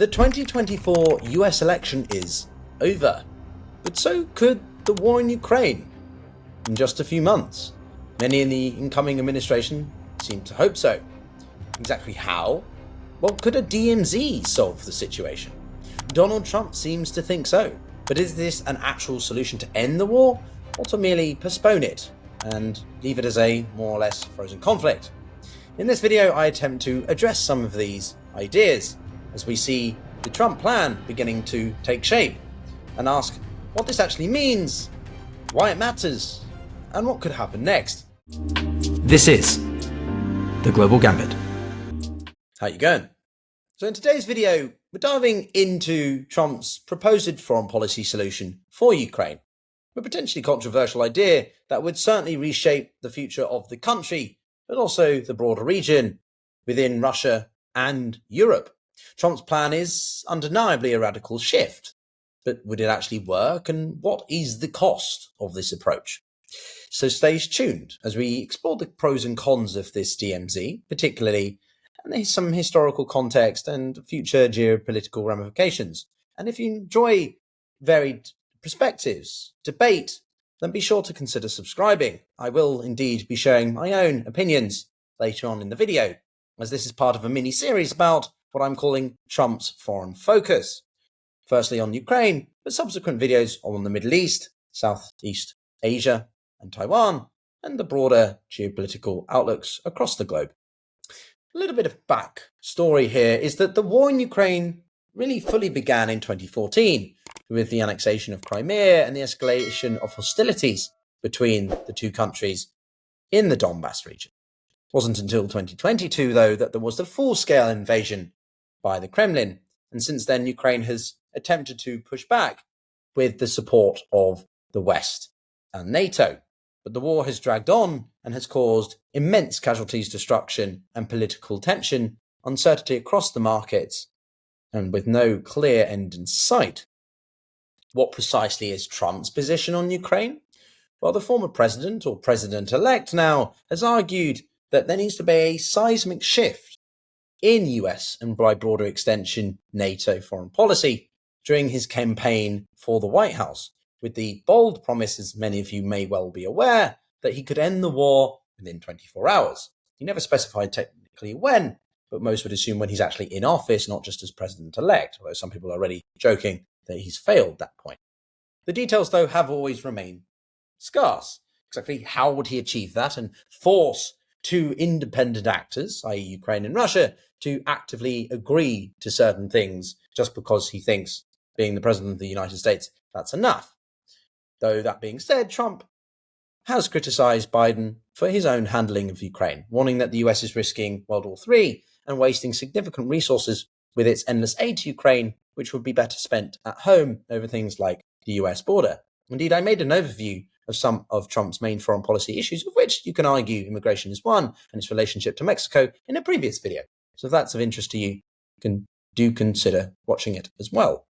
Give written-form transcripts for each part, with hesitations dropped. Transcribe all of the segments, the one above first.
The 2024 US election is over, but so could the war in Ukraine in just a few months. Many in the incoming administration seem to hope so. Exactly how? Well, could a DMZ solve the situation? Donald Trump seems to think so, but is this an actual solution to end the war, or to merely postpone it and leave it as a more or less frozen conflict? In this video, I attempt to address some of these ideas as we see the Trump plan beginning to take shape, and ask what this actually means, why it matters, and what could happen next. This is The Global Gambit. How you going? So in today's video, we're diving into Trump's proposed foreign policy solution for Ukraine, a potentially controversial idea that would certainly reshape the future of the country, but also the broader region within Russia and Europe. Trump's plan is undeniably a radical shift, but would it actually work, and what is the cost of this approach? So stay tuned as we explore the pros and cons of this DMZ, particularly and there's some historical context and future geopolitical ramifications. And if you enjoy varied perspectives, debate, then be sure to consider subscribing. I will indeed be sharing my own opinions later on in the video, as this is part of a mini-series about what I'm calling Trump's foreign focus. Firstly on Ukraine, but subsequent videos on the Middle East, Southeast Asia and Taiwan, and the broader geopolitical outlooks across the globe. A little bit of backstory here is that the war in Ukraine really fully began in 2014 with the annexation of Crimea and the escalation of hostilities between the two countries in the Donbass region. It wasn't until 2022, though, that there was the full-scale invasion by the Kremlin, and since then Ukraine has attempted to push back with the support of the West and NATO. But the war has dragged on and has caused immense casualties, destruction and political tension, uncertainty across the markets, and with no clear end in sight. What precisely is Trump's position on Ukraine? Well, the former president, or president-elect now, has argued that there needs to be a seismic shift in US and by broader extension NATO foreign policy during his campaign for the White House, with the bold promise, as many of you may well be aware, that he could end the war within 24 hours. He never specified technically when, but most would assume when he's actually in office, not just as president-elect, although some people are already joking that he's failed that point. The details, though, have always remained scarce. Exactly how would he achieve that and force two independent actors, i.e. Ukraine and Russia, to actively agree to certain things just because he thinks, being the president of the United States, that's enough? Though that being said, Trump has criticised Biden for his own handling of Ukraine, warning that the US is risking World War III and wasting significant resources with its endless aid to Ukraine, which would be better spent at home over things like the US border. Indeed, I made an overview of some of Trump's main foreign policy issues, of which you can argue immigration is one, and its relationship to Mexico in a previous video. So if that's of interest to you, do consider watching it as well.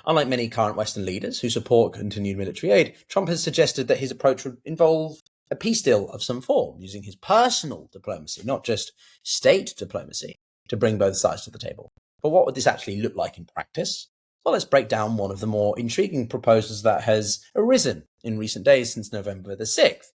Unlike many current Western leaders who support continued military aid, Trump has suggested that his approach would involve a peace deal of some form, using his personal diplomacy, not just state diplomacy, to bring both sides to the table. But what would this actually look like in practice? Well, let's break down one of the more intriguing proposals that has arisen in recent days since November the 6th,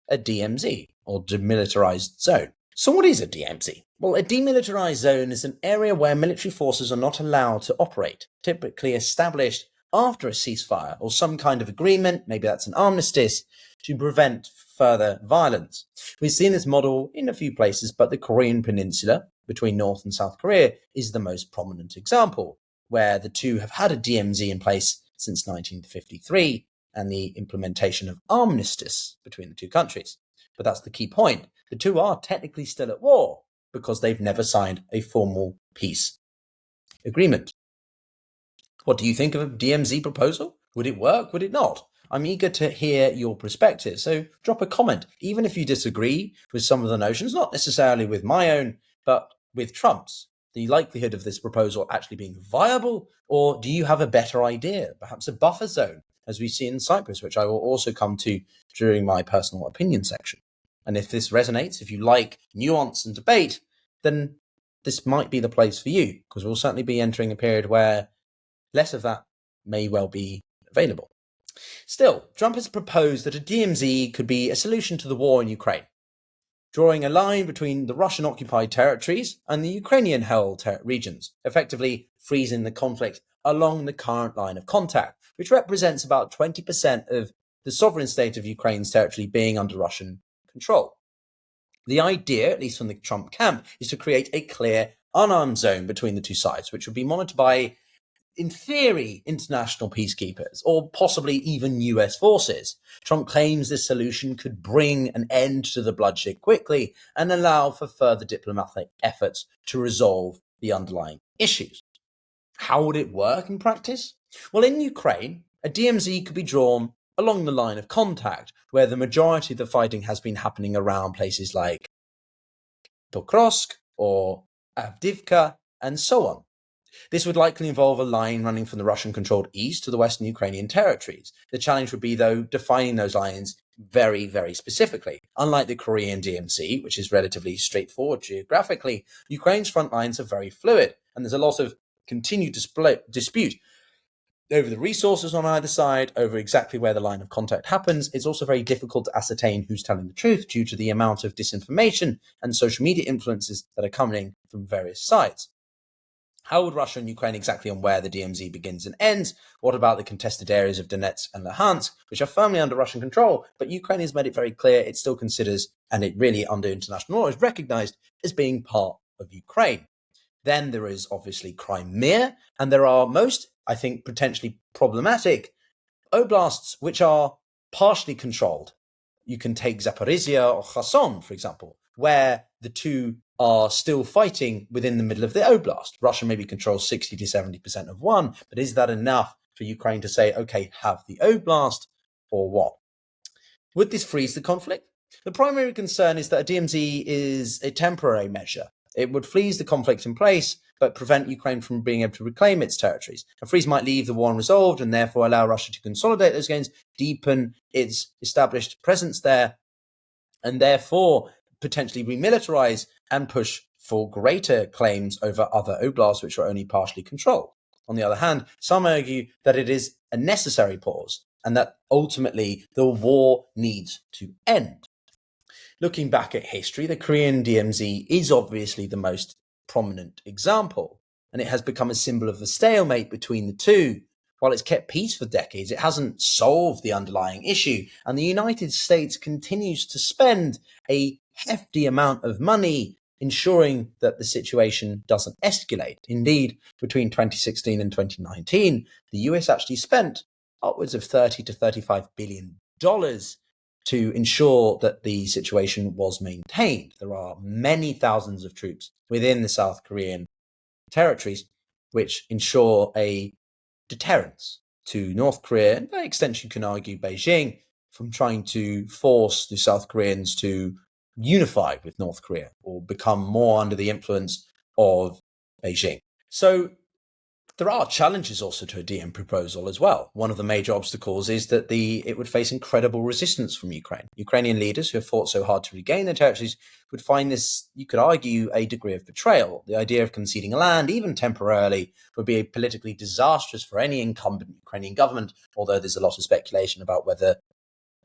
a DMZ, or Demilitarised Zone. So what is a DMZ? Well, a demilitarized zone is an area where military forces are not allowed to operate, typically established after a ceasefire or some kind of agreement, maybe that's an armistice, to prevent further violence. We've seen this model in a few places, but the Korean Peninsula between North and South Korea is the most prominent example, where the two have had a DMZ in place since 1953 and the implementation of armistice between the two countries. But that's the key point. The two are technically still at war because they've never signed a formal peace agreement. What do you think of a DMZ proposal? Would it work? Would it not? I'm eager to hear your perspective, so drop a comment, even if you disagree with some of the notions, not necessarily with my own, but with Trump's. The likelihood of this proposal actually being viable, or do you have a better idea, perhaps a buffer zone, as we see in Cyprus, which I will also come to during my personal opinion section. And if this resonates, if you like nuance and debate, then this might be the place for you, because we'll certainly be entering a period where less of that may well be available. Still, Trump has proposed that a DMZ could be a solution to the war in Ukraine, drawing a line between the Russian-occupied territories and the Ukrainian-held regions, effectively freezing the conflict along the current line of contact, which represents about 20% of the sovereign state of Ukraine's territory being under Russian control. The idea, at least from the Trump camp, is to create a clear, unarmed zone between the two sides, which would be monitored by, in theory, international peacekeepers, or possibly even US forces. Trump claims this solution could bring an end to the bloodshed quickly and allow for further diplomatic efforts to resolve the underlying issues. How would it work in practice? Well, in Ukraine, a DMZ could be drawn along the line of contact, where the majority of the fighting has been happening around places like Pokrovsk or Avdiivka, and so on. This would likely involve a line running from the Russian-controlled east to the western Ukrainian territories. The challenge would be, though, defining those lines very, very specifically. Unlike the Korean DMZ, which is relatively straightforward geographically, Ukraine's front lines are very fluid, and there's a lot of continued dispute over the resources on either side, over exactly where the line of contact happens. It's also very difficult to ascertain who's telling the truth due to the amount of disinformation and social media influences that are coming from various sides. How would Russia and Ukraine exactly on where the DMZ begins and ends? What about the contested areas of Donetsk and Luhansk, which are firmly under Russian control, but Ukraine has made it very clear it still considers, and it really under international law is recognized as being part of Ukraine. Then there is obviously Crimea, and there are most, I think, potentially problematic oblasts which are partially controlled. You can take Zaporizhia or Kherson, for example, where the two are still fighting within the middle of the oblast. Russia maybe controls 60 to 70% of one, but is that enough for Ukraine to say, okay, have the oblast, or what? Would this freeze the conflict? The primary concern is that a DMZ is a temporary measure. It would freeze the conflict in place, but prevent Ukraine from being able to reclaim its territories. A freeze might leave the war unresolved and therefore allow Russia to consolidate those gains, deepen its established presence there, and therefore potentially remilitarize and push for greater claims over other oblasts which are only partially controlled. On the other hand, some argue that it is a necessary pause and that ultimately the war needs to end. Looking back at history, the Korean DMZ is obviously the most prominent example, and it has become a symbol of the stalemate between the two. While it's kept peace for decades, it hasn't solved the underlying issue, and the United States continues to spend a hefty amount of money ensuring that the situation doesn't escalate. Indeed, between 2016 and 2019, the US actually spent upwards of $30 to $35 billion to ensure that the situation was maintained. There are many thousands of troops within the South Korean territories which ensure a deterrence to North Korea, and by extension you can argue Beijing, from trying to force the South Koreans to unify with North Korea or become more under the influence of Beijing. So there are challenges also to a DM proposal as well. One of the major obstacles is that it would face incredible resistance from Ukraine. Ukrainian leaders who have fought so hard to regain their territories would find this, you could argue, a degree of betrayal. The idea of conceding land, even temporarily, would be politically disastrous for any incumbent Ukrainian government, although there's a lot of speculation about whether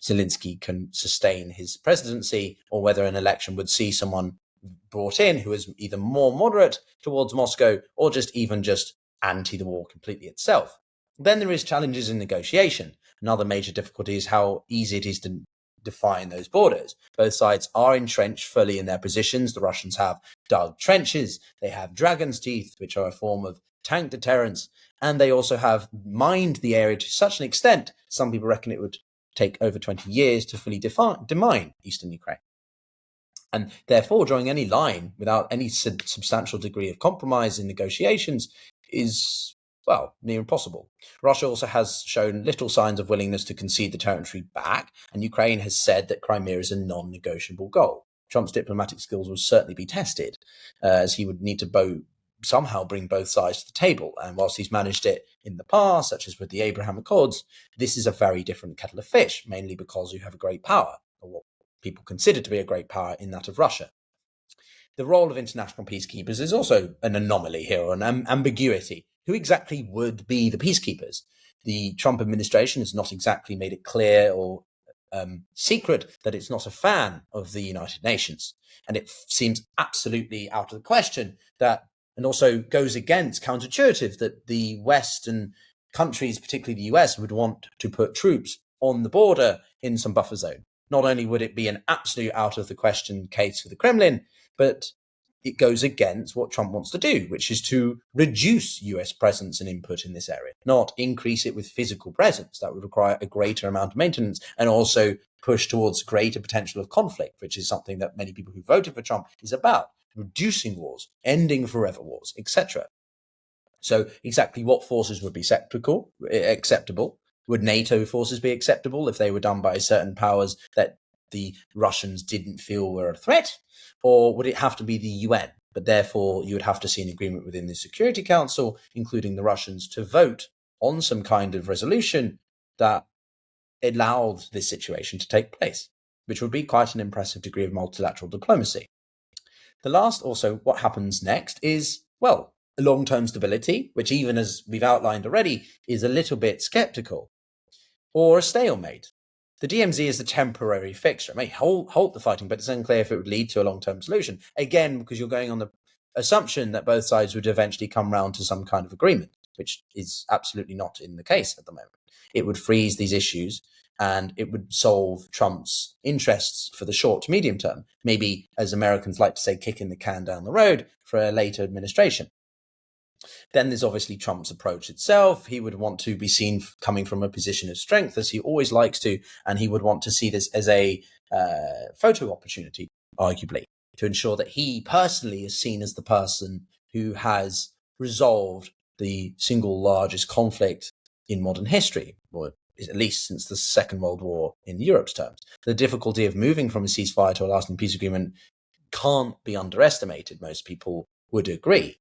Zelensky can sustain his presidency or whether an election would see someone brought in who is either more moderate towards Moscow or just anti the war completely itself. Then there is challenges in negotiation. Another major difficulty is how easy it is to define those borders. Both sides are entrenched fully in their positions. The Russians have dug trenches, they have dragon's teeth, which are a form of tank deterrence, and they also have mined the area to such an extent, some people reckon it would take over 20 years to fully demine eastern Ukraine. And therefore, drawing any line without any substantial degree of compromise in negotiations is, well, near impossible. Russia also has shown little signs of willingness to concede the territory back, and Ukraine has said that Crimea is a non-negotiable goal. Trump's diplomatic skills will certainly be tested, as he would need to somehow bring both sides to the table. And whilst he's managed it in the past, such as with the Abraham Accords, this is a very different kettle of fish, mainly because you have a great power, or what people consider to be a great power in that of Russia. the role of international peacekeepers is also an anomaly here, or an ambiguity. Who exactly would be the peacekeepers? The Trump administration has not exactly made it clear or secret that it's not a fan of the United Nations. And it seems absolutely out of the question that, and also goes against, counterintuitive, that the Western countries, particularly the US, would want to put troops on the border in some buffer zone. Not only would it be an absolute out of the question case for the Kremlin, but it goes against what Trump wants to do, which is to reduce US presence and input in this area, not increase it with physical presence. That would require a greater amount of maintenance and also push towards greater potential of conflict, which is something that many people who voted for Trump is about, reducing wars, ending forever wars, etc. So exactly what forces would be acceptable? Would NATO forces be acceptable if they were done by certain powers that the Russians didn't feel were a threat? Or would it have to be the UN? But therefore, you would have to see an agreement within the Security Council, including the Russians, to vote on some kind of resolution that allowed this situation to take place, which would be quite an impressive degree of multilateral diplomacy. The last, also, what happens next is, well, long-term stability, which, even as we've outlined already, is a little bit skeptical, or a stalemate. The DMZ is a temporary fixture. It may halt the fighting, but it's unclear if it would lead to a long-term solution. Again, because you're going on the assumption that both sides would eventually come round to some kind of agreement, which is absolutely not in the case at the moment. It would freeze these issues and it would solve Trump's interests for the short to medium term. Maybe, as Americans like to say, kicking the can down the road for a later administration. Then there's obviously Trump's approach itself. He would want to be seen coming from a position of strength, as he always likes to, and he would want to see this as a photo opportunity, arguably, to ensure that he personally is seen as the person who has resolved the single largest conflict in modern history, or at least since the Second World War in Europe's terms. The difficulty of moving from a ceasefire to a lasting peace agreement can't be underestimated, most people would agree.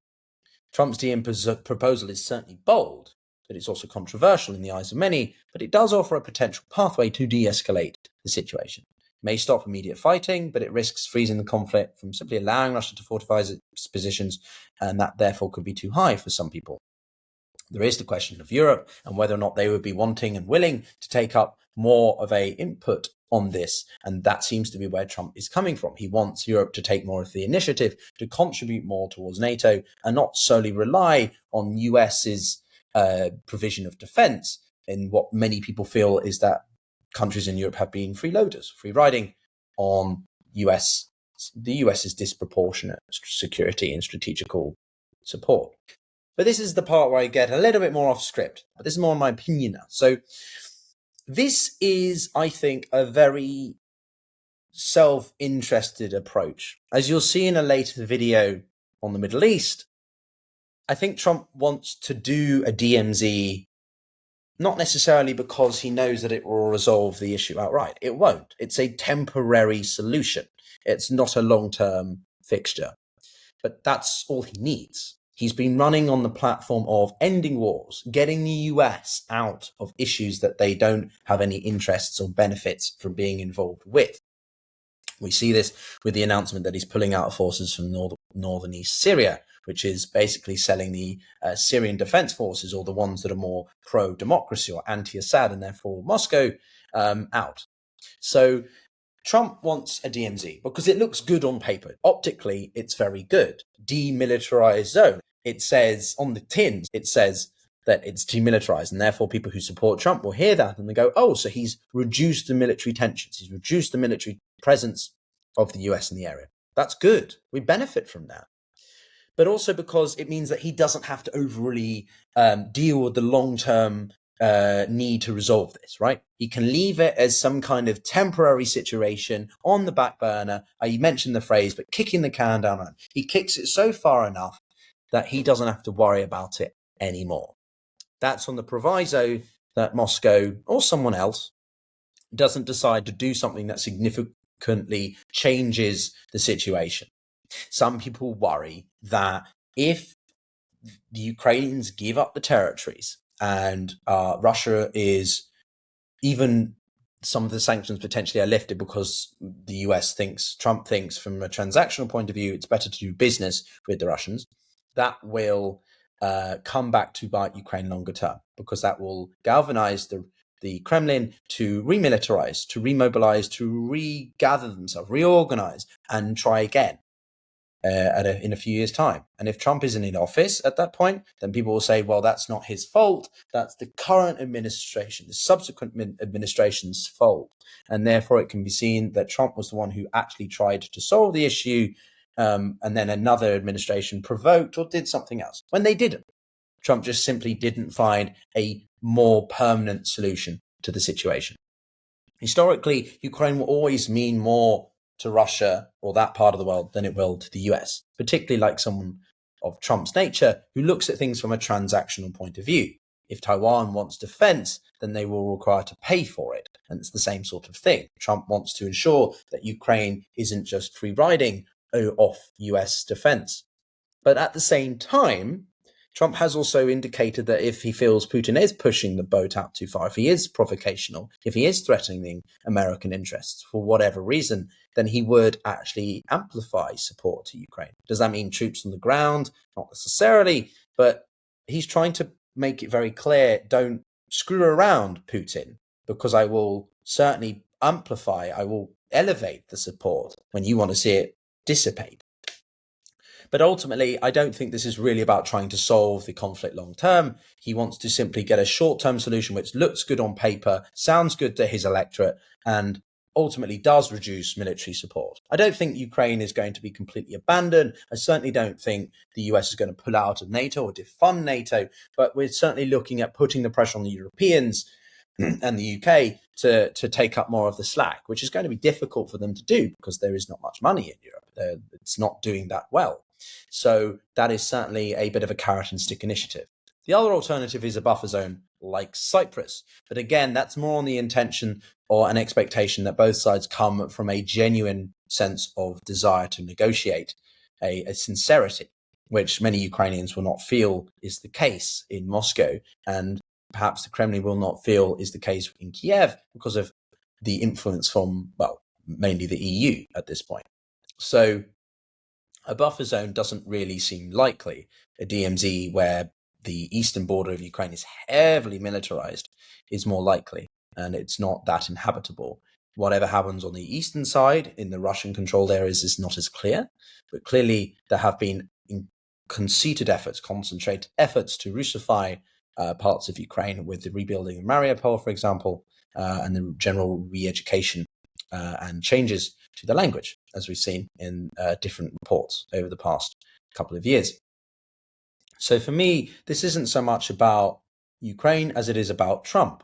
Trump's DM proposal is certainly bold, but it's also controversial in the eyes of many, but it does offer a potential pathway to de-escalate the situation. It may stop immediate fighting, but it risks freezing the conflict from simply allowing Russia to fortify its positions, and that therefore could be too high for some people. There is the question of Europe and whether or not they would be wanting and willing to take up more of a input on this, and that seems to be where Trump is coming from. He wants Europe to take more of the initiative, to contribute more towards NATO, and not solely rely on US's provision of defense in what many people feel is that countries in Europe have been freeloaders, free riding on the US's disproportionate security and strategical support. But this is the part where I get a little bit more off script, but this is more my opinion now. So this is, I think, a very self-interested approach. As you'll see in a later video on the Middle East, I think Trump wants to do a DMZ not necessarily because he knows that it will resolve the issue outright. It won't. It's a temporary solution. It's not a long-term fixture. But that's all he needs. He's been running on the platform of ending wars, getting the US out of issues that they don't have any interests or benefits from being involved with. We see this with the announcement that he's pulling out forces from northern East Syria, which is basically selling the Syrian defense forces, or the ones that are more pro-democracy or anti-Assad and therefore Moscow, out. So Trump wants a DMZ because it looks good on paper. Optically, it's very good. Demilitarized zone. It says on the tins, it says that it's demilitarized, and therefore people who support Trump will hear that and they go, oh, so he's reduced the military tensions. He's reduced the military presence of the US in the area. That's good. We benefit from that. But also because it means that he doesn't have to overly deal with the long-term need to resolve this, right? He can leave it as some kind of temporary situation on the back burner. You mentioned the phrase, but kicking the can down the road. He kicks it so far enough that he doesn't have to worry about it anymore. That's on the proviso that Moscow or someone else doesn't decide to do something that significantly changes the situation. Some people worry that if the Ukrainians give up the territories and Russia is even some of the sanctions potentially are lifted because the US Trump thinks from a transactional point of view, it's better to do business with the Russians, that will come back to bite Ukraine longer term, because that will galvanize the Kremlin to remilitarize, to remobilize, to regather themselves, reorganize, and try again in a few years' time. And if Trump isn't in office at that point, then people will say, well, that's not his fault. That's the current administration, the subsequent administration's fault. And therefore, it can be seen that Trump was the one who actually tried to solve the issue, and then another administration provoked or did something else, when they didn't. Trump just simply didn't find a more permanent solution to the situation. Historically, Ukraine will always mean more to Russia or that part of the world than it will to the US, particularly like someone of Trump's nature who looks at things from a transactional point of view. If Taiwan wants defense, then they will require to pay for it. And it's the same sort of thing. Trump wants to ensure that Ukraine isn't just free riding off US defense. But at the same time, Trump has also indicated that if he feels Putin is pushing the boat out too far, if he is provocational, if he is threatening American interests for whatever reason, then he would actually amplify support to Ukraine. Does that mean troops on the ground? Not necessarily, but he's trying to make it very clear, don't screw around Putin, because I will certainly amplify, I will elevate the support when you want to see it dissipate. But ultimately, I don't think this is really about trying to solve the conflict long term. He wants to simply get a short-term solution which looks good on paper, sounds good to his electorate, and ultimately does reduce military support. I don't think Ukraine is going to be completely abandoned. I certainly don't think the US is going to pull out of NATO or defund NATO, but we're certainly looking at putting the pressure on the Europeans and the UK to take up more of the slack, which is going to be difficult for them to do because there is not much money in Europe. It's not doing that well. So that is certainly a bit of a carrot and stick initiative. The other alternative is a buffer zone like Cyprus. But again, that's more on the intention or an expectation that both sides come from a genuine sense of desire to negotiate, a sincerity, which many Ukrainians will not feel is the case in Moscow. And perhaps the Kremlin will not feel is the case in Kiev because of the influence from, well, mainly the EU at this point. So a buffer zone doesn't really seem likely. A DMZ where the eastern border of Ukraine is heavily militarized is more likely, and it's not that inhabitable. Whatever happens on the eastern side in the Russian-controlled areas is not as clear, but clearly there have been conceited efforts, concentrated efforts to Russify parts of Ukraine with the rebuilding of Mariupol, for example, and the general re-education and changes to the language, as we've seen in different reports over the past couple of years. So for me, this isn't so much about Ukraine as it is about Trump.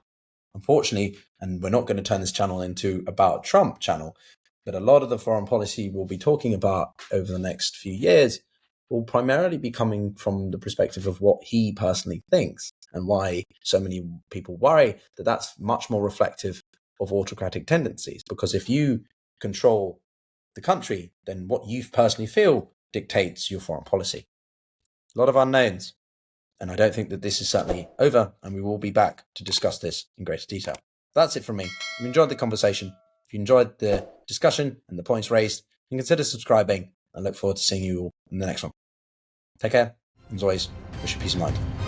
Unfortunately, and we're not going to turn this channel into about Trump channel, but a lot of the foreign policy we'll be talking about over the next few years will primarily be coming from the perspective of what he personally thinks and why so many people worry that that's much more reflective of autocratic tendencies. Because if you control the country, then what you personally feel dictates your foreign policy. A lot of unknowns, and I don't think that this is certainly over, and we will be back to discuss this in greater detail. That's it from me. If you enjoyed the conversation, if you enjoyed the discussion and the points raised, then consider subscribing, and look forward to seeing you all in the next one. Take care, and as always, wish you peace of mind.